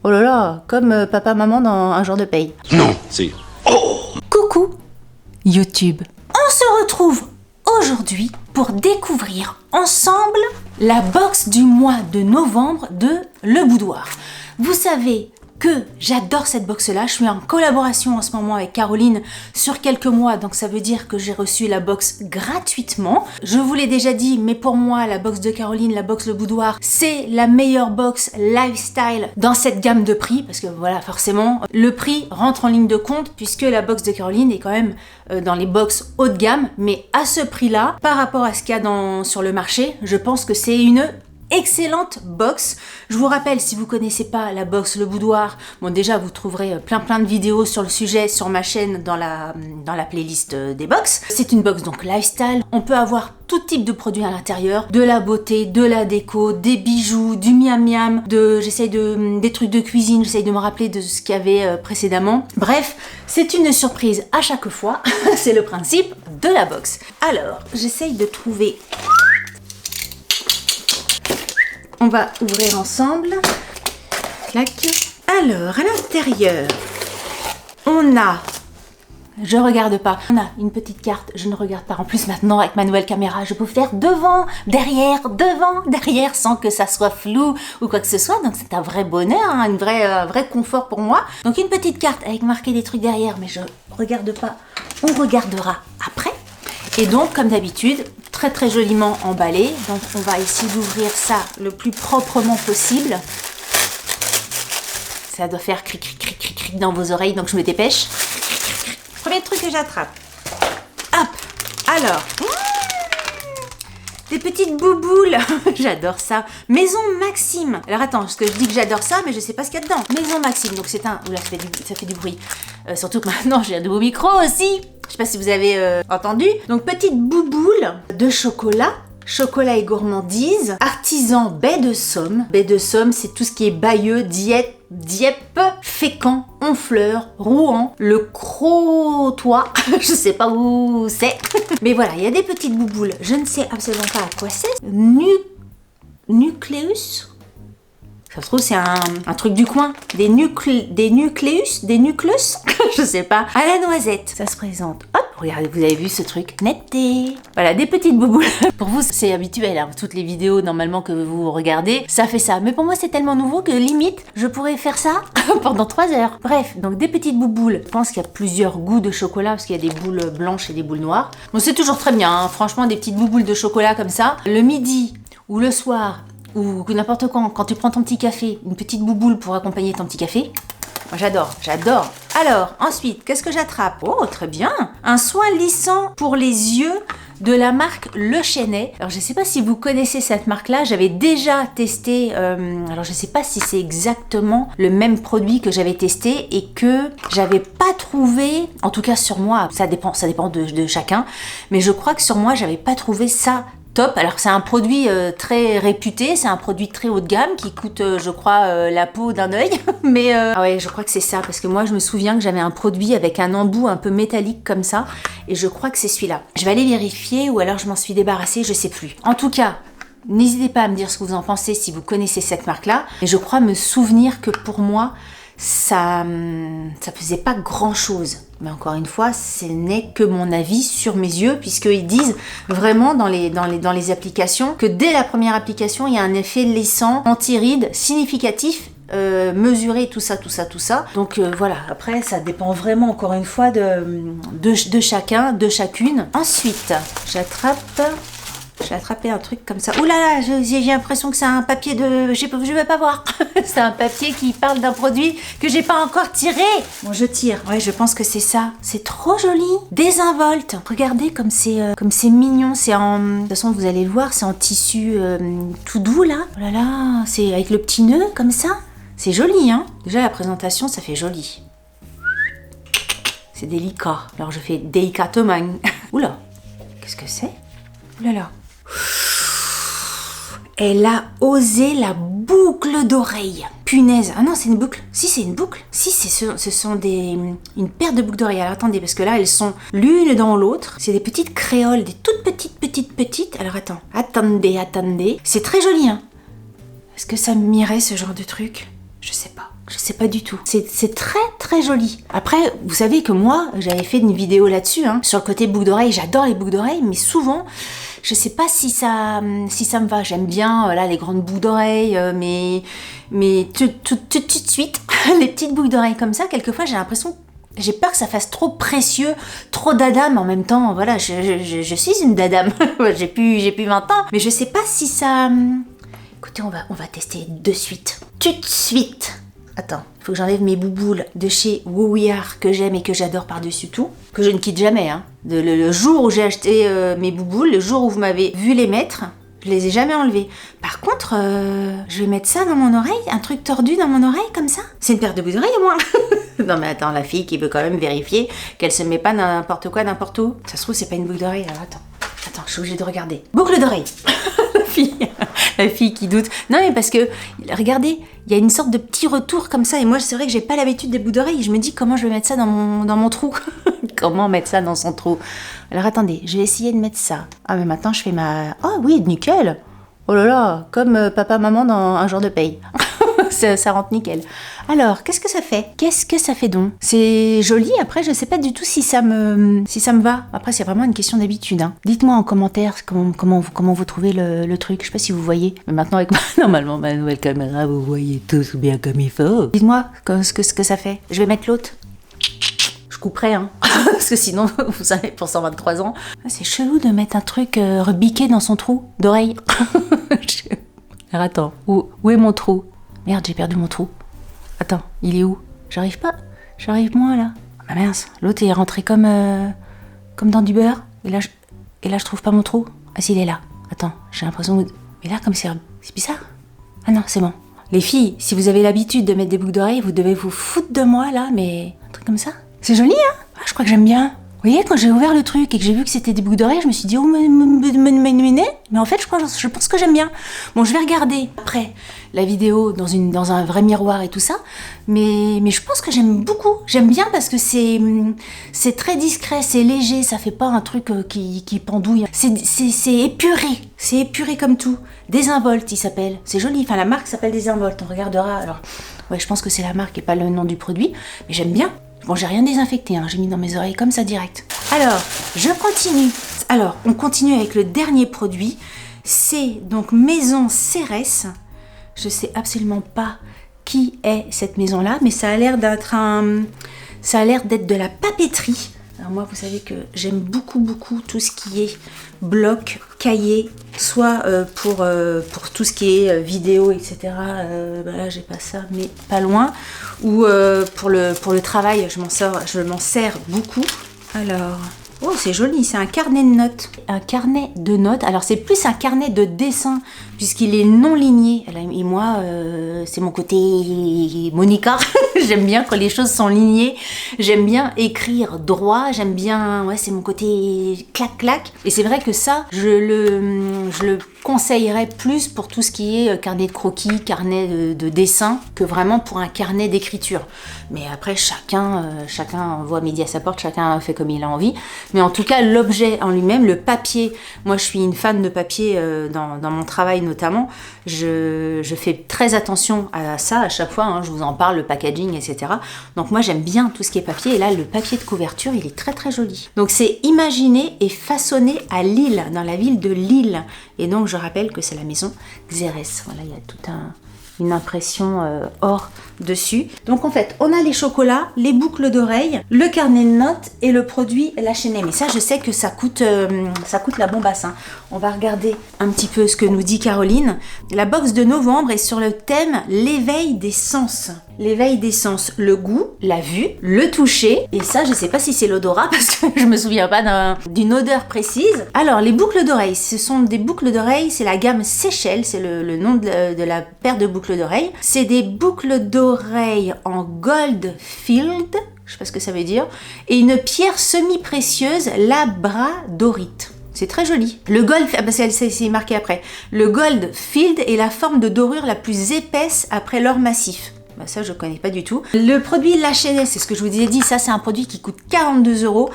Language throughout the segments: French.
Oh là là, comme papa-maman dans Un jour de paye. Non, c'est... Coucou YouTube. On se retrouve aujourd'hui pour découvrir ensemble la box du mois de novembre de Le Boudoir. Vous savez que j'adore cette box-là, je suis en collaboration en ce moment avec Caroline sur quelques mois, donc ça veut dire que j'ai reçu la box gratuitement. Je vous l'ai déjà dit, mais pour moi, la box de Caroline, la box Le Boudoir, c'est la meilleure box lifestyle dans cette gamme de prix, parce que voilà, forcément, le prix rentre en ligne de compte, puisque la box de Caroline est quand même dans les box haut de gamme, mais à ce prix-là, par rapport à ce qu'il y a sur le marché, je pense que c'est une excellente box. Je vous rappelle, si vous connaissez pas la box Le Boudoir, bon déjà vous trouverez plein de vidéos sur le sujet sur ma chaîne dans la playlist des box. C'est une box donc lifestyle. On peut avoir tout type de produits à l'intérieur, de la beauté, de la déco, des bijoux, du miam miam, des trucs de cuisine, j'essaye de me rappeler de ce qu'il y avait précédemment. Bref, c'est une surprise à chaque fois. C'est le principe de la box. Alors, j'essaye de trouver. On va ouvrir ensemble. Clac. Alors, à l'intérieur, on a... Je regarde pas. On a une petite carte, je ne regarde pas. En plus, maintenant, avec ma nouvelle caméra, je peux faire devant, derrière, sans que ça soit flou ou quoi que ce soit. Donc, c'est un vrai bonheur, hein, un vrai confort pour moi. Donc, une petite carte avec marqué des trucs derrière, mais je regarde pas. On regardera après. Et donc, comme d'habitude, très joliment emballé. Donc, on va essayer d'ouvrir ça le plus proprement possible. Ça doit faire cric dans vos oreilles, donc je me dépêche. Premier truc que j'attrape. Hop. Alors. Des petites bouboules. J'adore ça. Maison Maxime. Alors attends, parce que je dis que j'adore ça, mais je sais pas ce qu'il y a dedans. Maison Maxime. Donc c'est un... Oula, ça fait du bruit. Surtout que maintenant j'ai un nouveau micro aussi. Je sais pas si vous avez entendu. Donc petite bouboule de chocolat. Chocolat et gourmandise. Artisan Baie de Somme. Baie de Somme, c'est tout ce qui est Bayeux, Dieppe, Fécamp, Honfleur, Rouen, le Crotoy. Je sais pas où c'est. Mais voilà, il y a des petites bouboules. Je ne sais absolument pas à quoi c'est. Nucléus. Ça se trouve, c'est un truc du coin. Des nucléus. Je sais pas. À la noisette. Ça se présente. Hop, regardez, vous avez vu ce truc. Netté. Voilà, des petites bouboules. Pour vous, c'est habituel. Hein. Toutes les vidéos, normalement, que vous regardez, ça fait ça. Mais pour moi, c'est tellement nouveau que limite, je pourrais faire ça pendant 3 heures. Bref, donc des petites bouboules. Je pense qu'il y a plusieurs goûts de chocolat parce qu'il y a des boules blanches et des boules noires. Bon, c'est toujours très bien. Hein. Franchement, des petites bouboules de chocolat comme ça. Le midi ou le soir, ou n'importe quand tu prends ton petit café, une petite bouboule pour accompagner ton petit café. Moi j'adore. Alors, ensuite, qu'est-ce que j'attrape? Oh, très bien. Un soin lissant pour les yeux de la marque Le Chenet. Alors, je sais pas si vous connaissez cette marque-là. J'avais déjà testé, alors je sais pas si c'est exactement le même produit que j'avais testé et que j'avais pas trouvé, en tout cas sur moi, ça dépend de chacun, mais je crois que sur moi, j'avais pas trouvé ça top. Alors c'est un produit très réputé, c'est un produit très haut de gamme qui coûte, je crois, la peau d'un œil. Mais ah ouais, je crois que c'est ça, parce que moi je me souviens que j'avais un produit avec un embout un peu métallique comme ça, et je crois que c'est celui-là. Je vais aller vérifier, ou alors je m'en suis débarrassée, je sais plus. En tout cas, n'hésitez pas à me dire ce que vous en pensez si vous connaissez cette marque-là. Et je crois me souvenir que pour moi, ça faisait pas grand-chose. Mais encore une fois, ce n'est que mon avis sur mes yeux, puisqu'ils disent vraiment dans les applications que dès la première application, il y a un effet lissant, anti-rides significatif, mesuré, tout ça. Donc voilà, après, ça dépend vraiment, encore une fois, de chacun, de chacune. Ensuite, j'ai attrapé un truc comme ça. Ouh là là, j'ai l'impression que c'est un papier de... Je vais pas voir. C'est un papier qui parle d'un produit que j'ai pas encore tiré. Bon, je tire. Ouais, je pense que c'est ça. C'est trop joli. Désinvolte. Regardez comme c'est mignon. C'est en... De toute façon, vous allez le voir, c'est en tissu tout doux, là. Oh là là, c'est avec le petit nœud, comme ça. C'est joli, hein. Déjà, la présentation, ça fait joli. C'est délicat. Alors, je fais délicatement. Oula, qu'est-ce que c'est? Ouh là là. Elle a osé la boucle d'oreille. Punaise. Ah non, c'est une boucle. Si, c'est une boucle. Si, ce sont une paire de boucles d'oreilles. Alors attendez, parce que là, elles sont l'une dans l'autre. C'est des petites créoles, des toutes petites. Alors attendez. C'est très joli, hein. Est-ce que ça m'irait, ce genre de truc? Je sais pas. sais pas du tout. C'est très très joli. Après, vous savez que moi, j'avais fait une vidéo là-dessus, hein, sur le côté boucle d'oreille. J'adore les boucles d'oreilles, mais souvent, je sais pas si ça me va. J'aime bien voilà, les grandes boucles d'oreilles, mais tout de suite, les petites boucles d'oreilles comme ça, quelquefois, j'ai peur que ça fasse trop précieux, trop dadam. En même temps, voilà, je suis une dadam. j'ai plus 20 ans, mais je sais pas si ça... Écoutez, on va tester de suite. Tout de suite. Attends, il faut que j'enlève mes bouboules de chez Who We Are que j'aime et que j'adore par-dessus tout, que je ne quitte jamais. Hein. Le jour où j'ai acheté mes bouboules, le jour où vous m'avez vu les mettre, je les ai jamais enlevées. Par contre, je vais mettre ça dans mon oreille, un truc tordu dans mon oreille comme ça. C'est une paire de boucles d'oreilles au moins. Non mais attends, la fille qui veut quand même vérifier qu'elle se met pas n'importe quoi, n'importe où. Ça se trouve, c'est pas une boucle d'oreille, alors attends, je suis obligée de regarder. Boucle d'oreille. La fille qui doute. Non mais parce que, regardez, il y a une sorte de petit retour comme ça. Et moi, c'est vrai que j'ai pas l'habitude des boucles d'oreilles. Je me dis, comment je vais mettre ça dans mon trou? Comment mettre ça dans son trou? Alors attendez, je vais essayer de mettre ça. Ah mais maintenant, je fais ma... Oh oui, nickel. Oh là là, comme papa, maman dans Un jour de paye. ça rentre nickel. Alors, qu'est-ce que ça fait? Qu'est-ce que ça fait donc? C'est joli, après, je sais pas du tout si ça me va. Après, c'est vraiment une question d'habitude. Hein. Dites-moi en commentaire comment vous trouvez le truc. Je sais pas si vous voyez. Mais maintenant, avec normalement ma nouvelle caméra, vous voyez tout bien comme il faut. Dites-moi ce que ça fait. Je vais mettre l'autre. Je couperai, hein. Parce que sinon, vous savez, pour 123 ans, c'est chelou de mettre un truc rebiqué dans son trou d'oreille. Alors attends, où est mon trou? Merde, j'ai perdu mon trou. Attends, il est où? J'arrive pas. J'arrive moins là. Ah mince, l'autre est rentré comme dans du beurre. Et là, je trouve pas mon trou. Ah si, il est là. Attends, j'ai l'impression... Mais là, comme c'est bizarre. Ah non, c'est bon. Les filles, si vous avez l'habitude de mettre des boucles d'oreilles, vous devez vous foutre de moi là, mais... Un truc comme ça. C'est joli, hein? Ah, je crois que j'aime bien. Vous voyez, quand j'ai ouvert le truc et que j'ai vu que c'était des boucles d'oreilles, je me suis dit, oh, mais en fait, je pense que j'aime bien. Bon, je vais regarder après la vidéo dans un vrai miroir et tout ça, mais je pense que j'aime beaucoup. J'aime bien parce que c'est très discret, c'est léger, ça fait pas un truc qui pendouille. C'est épuré comme tout. Désinvolte, il s'appelle. C'est joli, enfin la marque s'appelle Désinvolte, on regardera. Alors, ouais, je pense que c'est la marque et pas le nom du produit, mais j'aime bien. Bon, j'ai rien désinfecté, hein. J'ai mis dans mes oreilles comme ça direct. Alors, je continue. Alors, on continue avec le dernier produit. C'est donc Maison Cérès. Je sais absolument pas qui est cette maison-là, mais ça a l'air d'être de la papeterie. Alors moi, vous savez que j'aime beaucoup tout ce qui est bloc, cahier, soit pour tout ce qui est vidéo, etc. Là, j'ai pas ça, mais pas loin. Ou pour le travail, je m'en sers beaucoup. Alors, oh, c'est joli, c'est un carnet de notes. Un carnet de notes, alors c'est plus un carnet de dessin, puisqu'il est non ligné. Et moi, c'est mon côté Monica. J'aime bien quand les choses sont lignées. J'aime bien écrire droit. J'aime bien, ouais, c'est mon côté clac-clac. Et c'est vrai que ça, je le conseillerais plus pour tout ce qui est carnet de croquis, carnet de dessin, que vraiment pour un carnet d'écriture. Mais après, chacun voit midi à sa porte, chacun fait comme il a envie. Mais en tout cas, l'objet en lui-même, le papier, moi je suis une fan de papier dans mon travail notamment. Je fais très attention à ça à chaque fois, hein, je vous en parle, le packaging, etc. Donc moi j'aime bien tout ce qui est papier, et là le papier de couverture, il est très très joli. Donc c'est imaginé et façonné à Lille, dans la ville de Lille. Et donc je rappelle que c'est la maison Xérès. Voilà, il y a toute une impression or dessus. Donc en fait, on a les chocolats, les boucles d'oreilles, le carnet de notes et le produit La Chaînée. Mais ça, je sais que ça coûte la bombasse. Hein. On va regarder un petit peu ce que nous dit Caroline. La box de novembre est sur le thème l'éveil des sens. L'éveil des sens, le goût, la vue, le toucher. Et ça, je sais pas si c'est l'odorat parce que je me souviens pas d'une odeur précise. Alors, les boucles d'oreilles, ce sont des boucles d'oreilles, c'est la gamme Seychelles, c'est le nom de la paire de boucles d'oreilles. C'est des boucles d'oreilles en gold field, je sais pas ce que ça veut dire, et une pierre semi-précieuse, labradorite. C'est très joli. Le gold, c'est marqué après. Le gold field est la forme de dorure la plus épaisse après l'or massif. Bah ça, je connais pas du tout. Le produit La Chaînesse, c'est ce que je vous ai dit, ça c'est un produit qui coûte 42 €.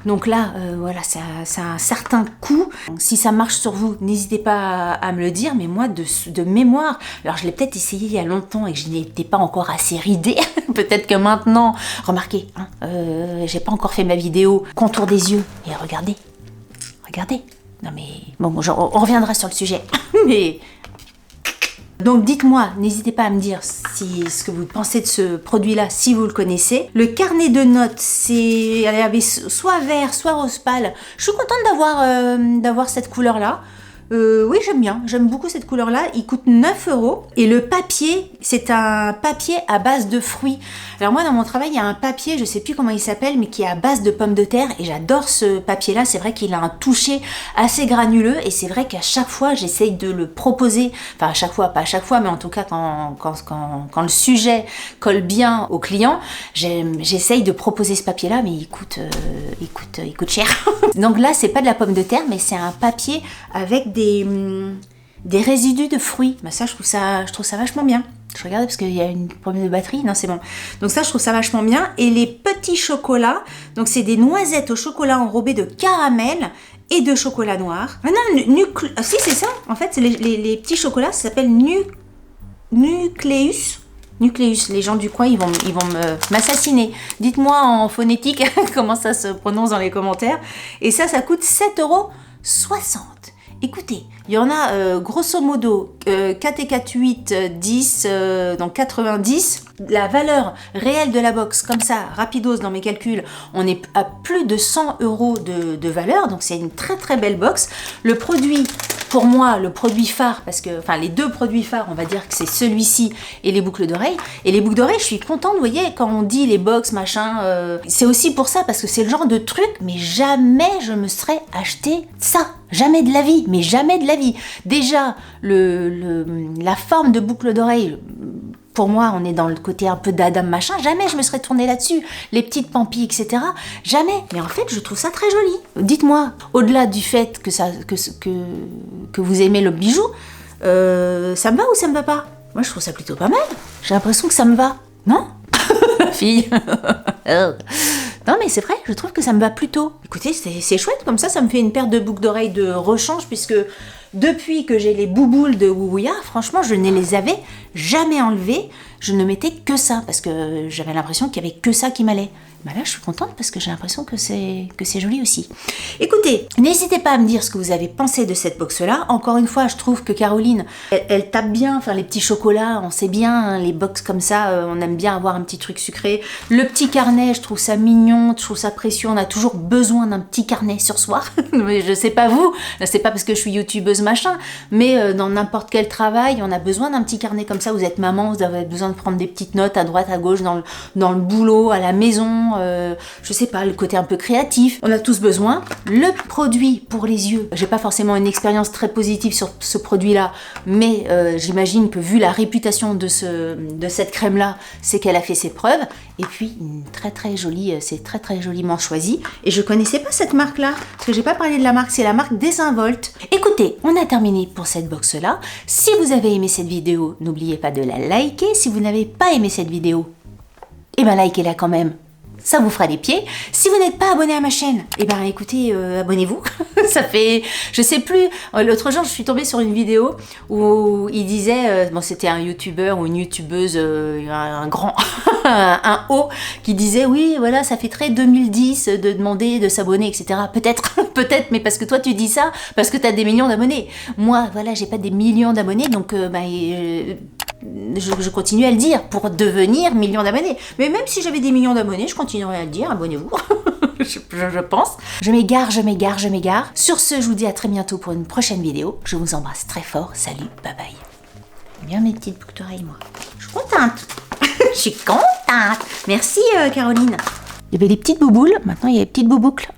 Donc là, voilà, ça a un certain coût. Si ça marche sur vous, n'hésitez pas à me le dire, mais moi, de mémoire, alors je l'ai peut-être essayé il y a longtemps et que je n'étais pas encore assez ridée. Peut-être que maintenant, remarquez, hein, j'ai pas encore fait ma vidéo contour des yeux. Et regardez, regardez. Non mais, bon, on reviendra sur le sujet. Mais... Donc dites-moi, n'hésitez pas à me dire ce que vous pensez de ce produit-là, si vous le connaissez. Le carnet de notes, elle avait soit vert, soit rose pâle. Je suis contente d'avoir cette couleur-là. Oui, j'aime bien, j'aime beaucoup cette couleur-là. Il coûte 9 €. Et le papier, c'est un papier à base de fruits. Alors moi, dans mon travail, il y a un papier, je sais plus comment il s'appelle, mais qui est à base de pommes de terre. Et j'adore ce papier-là. C'est vrai qu'il a un toucher assez granuleux. Et c'est vrai qu'à chaque fois, j'essaye de le proposer. Enfin, à chaque fois, pas à chaque fois, mais en tout cas, quand le sujet colle bien au client, j'essaye de proposer ce papier-là, mais il coûte cher. Donc là, c'est pas de la pomme de terre, mais c'est un papier avec des résidus de fruits. Bah ça, je trouve ça vachement bien. Je regarde parce qu'il y a une problème de batterie. Non, c'est bon. Donc ça, je trouve ça vachement bien. Et les petits chocolats, donc c'est des noisettes au chocolat enrobées de caramel et de chocolat noir. Ah non, si, c'est ça. En fait, les petits chocolats, ça s'appelle Nucleus. Nucleus, les gens du coin, ils vont m'assassiner. Dites-moi en phonétique comment ça se prononce dans les commentaires. Et ça coûte 7,60 €. Écoutez, il y en a grosso modo 4 et 4, 8, 10, donc 90. La valeur réelle de la box, comme ça, rapidos dans mes calculs, on est à plus de 100 € de valeur. Donc c'est une très très belle box. Le produit, pour moi, le produit phare, parce que, enfin les deux produits phares, on va dire que c'est celui-ci et les boucles d'oreilles. Et les boucles d'oreilles, je suis contente, vous voyez, quand on dit les box, machin, c'est aussi pour ça, parce que c'est le genre de truc, mais jamais je me serais acheté ça. Jamais de la vie, mais jamais de la vie. Déjà, la forme de boucle d'oreille, pour moi, on est dans le côté un peu d'Adam machin. Jamais je me serais tournée là-dessus. Les petites pampilles, etc. Jamais. Mais en fait, je trouve ça très joli. Dites-moi, au-delà du fait que vous aimez le bijou, ça me va ou ça me va pas? Moi, je trouve ça plutôt pas mal. J'ai l'impression que ça me va. Non? Fille. Non mais c'est vrai, je trouve que ça me va plutôt. Écoutez, c'est chouette, comme ça me fait une paire de boucles d'oreilles de rechange, puisque depuis que j'ai les bouboules de Woowouya, franchement, je ne les avais jamais enlevées. Je ne mettais que ça, parce que j'avais l'impression qu'il n'y avait que ça qui m'allait. Bah là, je suis contente parce que j'ai l'impression que c'est joli aussi. Écoutez, n'hésitez pas à me dire ce que vous avez pensé de cette box-là. Encore une fois, je trouve que Caroline, elle tape bien. Enfin, les petits chocolats, on sait bien, hein, les box comme ça, on aime bien avoir un petit truc sucré. Le petit carnet, je trouve ça mignon, je trouve ça précieux. On a toujours besoin d'un petit carnet sur soi. Mais je sais pas vous, c'est pas parce que je suis youtubeuse machin, mais dans n'importe quel travail, on a besoin d'un petit carnet comme ça. Vous êtes maman, vous avez besoin de prendre des petites notes à droite, à gauche, dans le boulot, à la maison. Je sais pas, le côté un peu créatif, on a tous besoin. Le produit pour les yeux, j'ai pas forcément une expérience très positive sur ce produit là, mais j'imagine que vu la réputation de cette crème là, c'est qu'elle a fait ses preuves. Et puis très très jolie, c'est très très joliment choisi. Et je connaissais pas cette marque là, parce que j'ai pas parlé de la marque, c'est la marque Désinvolte. Écoutez, on a terminé pour cette box là. Si vous avez aimé cette vidéo, n'oubliez pas de la liker. Si vous n'avez pas aimé cette vidéo, eh ben likez-la quand même. Ça vous fera des pieds. Si vous n'êtes pas abonné à ma chaîne, eh ben écoutez, abonnez-vous. Ça fait, je sais plus, l'autre jour je suis tombée sur une vidéo où il disait, bon c'était un youtubeur ou une youtubeuse, un grand, un haut, qui disait oui voilà ça fait très 2010 de demander de s'abonner, etc. Peut-être, mais parce que toi tu dis ça, parce que tu as des millions d'abonnés. Moi voilà, j'ai pas des millions d'abonnés, donc je continue à le dire pour devenir million d'abonnés. Mais même si j'avais des millions d'abonnés, je continuerai à le dire, abonnez-vous. je pense. Je m'égare. Sur ce, je vous dis à très bientôt pour une prochaine vidéo. Je vous embrasse très fort. Salut, bye bye. Bien mes petites boucles d'oreilles, moi. Je suis contente. Je suis contente. Merci, Caroline. Il y avait les petites bouboules, maintenant il y a les petites bouboucles.